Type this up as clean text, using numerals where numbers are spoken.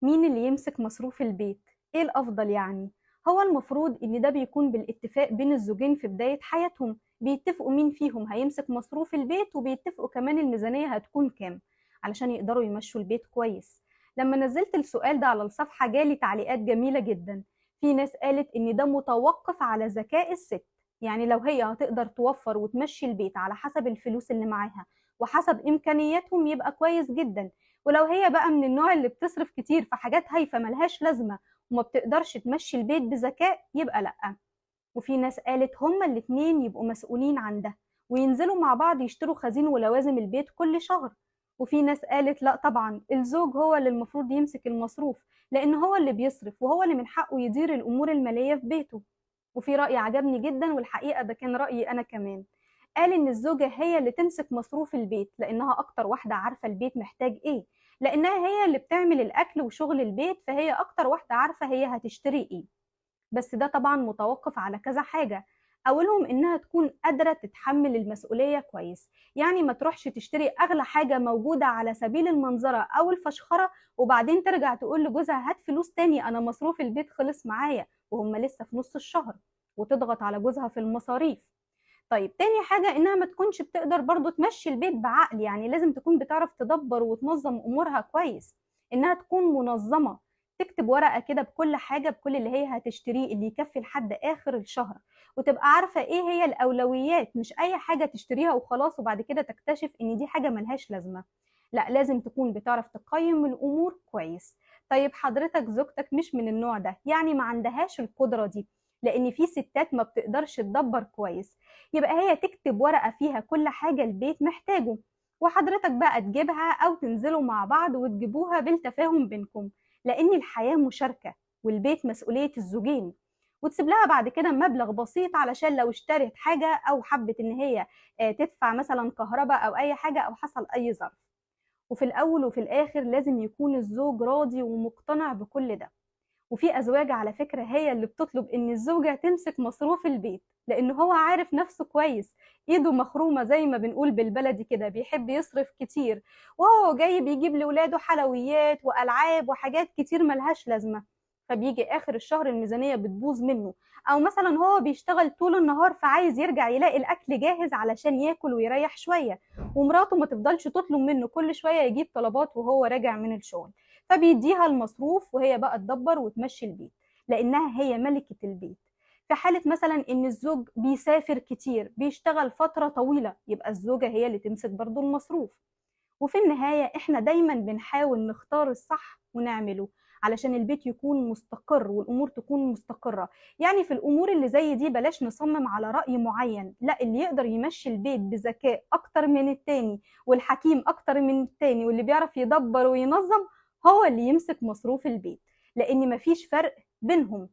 مين اللي يمسك مصروف البيت؟ ايه الافضل يعني؟ هو المفروض ان ده بيكون بالاتفاق بين الزوجين في بداية حياتهم، بيتفقوا مين فيهم هيمسك مصروف البيت، وبيتفقوا كمان الميزانية هتكون كام علشان يقدروا يمشوا البيت كويس. لما نزلت السؤال ده على الصفحة جالي تعليقات جميلة جدا. في ناس قالت ان ده متوقف على ذكاء الست، يعني لو هي هتقدر توفر وتمشي البيت على حسب الفلوس اللي معاها وحسب امكانياتهم يبقى كويس جدا. ولو هي بقى من النوع اللي بتصرف كتير في حاجات هايفة ملهاش لازمة وما بتقدرش تمشي البيت بذكاء يبقى لأ. وفي ناس قالت هما الاتنين يبقوا مسؤولين عن ده وينزلوا مع بعض يشتروا خزين ولوازم البيت كل شهر. وفي ناس قالت لا طبعا الزوج هو اللي المفروض يمسك المصروف، لأن هو اللي بيصرف وهو اللي من حقه يدير الأمور المالية في بيته. وفي رأي عجبني جدا، والحقيقة ده كان رأيي أنا كمان. قال إن الزوجة هي اللي تمسك مصروف البيت لأنها أكتر واحدة عارفة البيت محتاج إيه، لأنها هي اللي بتعمل الأكل وشغل البيت، فهي أكتر واحدة عارفة هي هتشتري إيه. بس ده طبعا متوقف على كذا حاجة. أولهم إنها تكون قادرة تتحمل المسؤولية كويس، يعني ما تروحش تشتري أغلى حاجة موجودة على سبيل المنظرة أو الفشخرة وبعدين ترجع تقول لجوزها هات فلوس تاني أنا مصروف البيت خلص معايا وهم لسه في نص الشهر، وتضغط على جوزها في المصاريف. طيب تاني حاجة إنها ما تكونش بتقدر برضو تمشي البيت بعقل، يعني لازم تكون بتعرف تدبر وتنظم أمورها كويس. إنها تكون منظمة، تكتب ورقة كده بكل حاجة، بكل اللي هي هتشتريه اللي يكفي لحد آخر الشهر، وتبقى عارفة إيه هي الأولويات، مش أي حاجة تشتريها وخلاص وبعد كده تكتشف إن دي حاجة ملهاش لازمة. لا، لازم تكون بتعرف تقيم الأمور كويس. طيب حضرتك زوجتك مش من النوع ده، يعني ما عندهاش القدرة دي، لأن في ستات ما بتقدرش تدبر كويس، يبقى هي تكتب ورقة فيها كل حاجة البيت محتاجه، وحضرتك بقى تجيبها أو تنزلوا مع بعض وتجيبوها بالتفاهم بينكم، لأن الحياة مشاركة والبيت مسؤولية الزوجين. وتسيب لها بعد كده مبلغ بسيط علشان لو اشترت حاجة أو حبت إن هي تدفع مثلا كهرباء أو أي حاجة أو حصل أي ظرف. وفي الأول وفي الآخر لازم يكون الزوج راضي ومقتنع بكل ده. وفي أزواج على فكرة هي اللي بتطلب إن الزوجة تمسك مصروف البيت، لأن هو عارف نفسه كويس، إيده مخرومة زي ما بنقول بالبلدي كده، بيحب يصرف كتير وهو جاي بيجيب لولاده حلويات وألعاب وحاجات كتير ملهاش لازمة، فبيجي آخر الشهر الميزانية بتبوظ منه. أو مثلا هو بيشتغل طول النهار فعايز يرجع يلاقي الأكل جاهز علشان ياكل ويريح شوية، ومراته ما تفضلش تطلب منه كل شوية يجيب طلبات وهو راجع من الشغل، فبيديها المصروف وهي بقى تدبر وتمشي البيت، لأنها هي ملكة البيت. في حالة مثلا إن الزوج بيسافر كتير بيشتغل فترة طويلة، يبقى الزوجة هي اللي تمسك برضو المصروف. وفي النهاية إحنا دايما بنحاول نختار الصح ونعمله علشان البيت يكون مستقر والأمور تكون مستقرة. يعني في الأمور اللي زي دي بلاش نصمم على رأي معين، لا، اللي يقدر يمشي البيت بذكاء أكتر من التاني والحكيم أكتر من التاني واللي بيعرف يدبر وينظم هو اللي يمسك مصروف البيت، لأن مفيش فرق بينهم.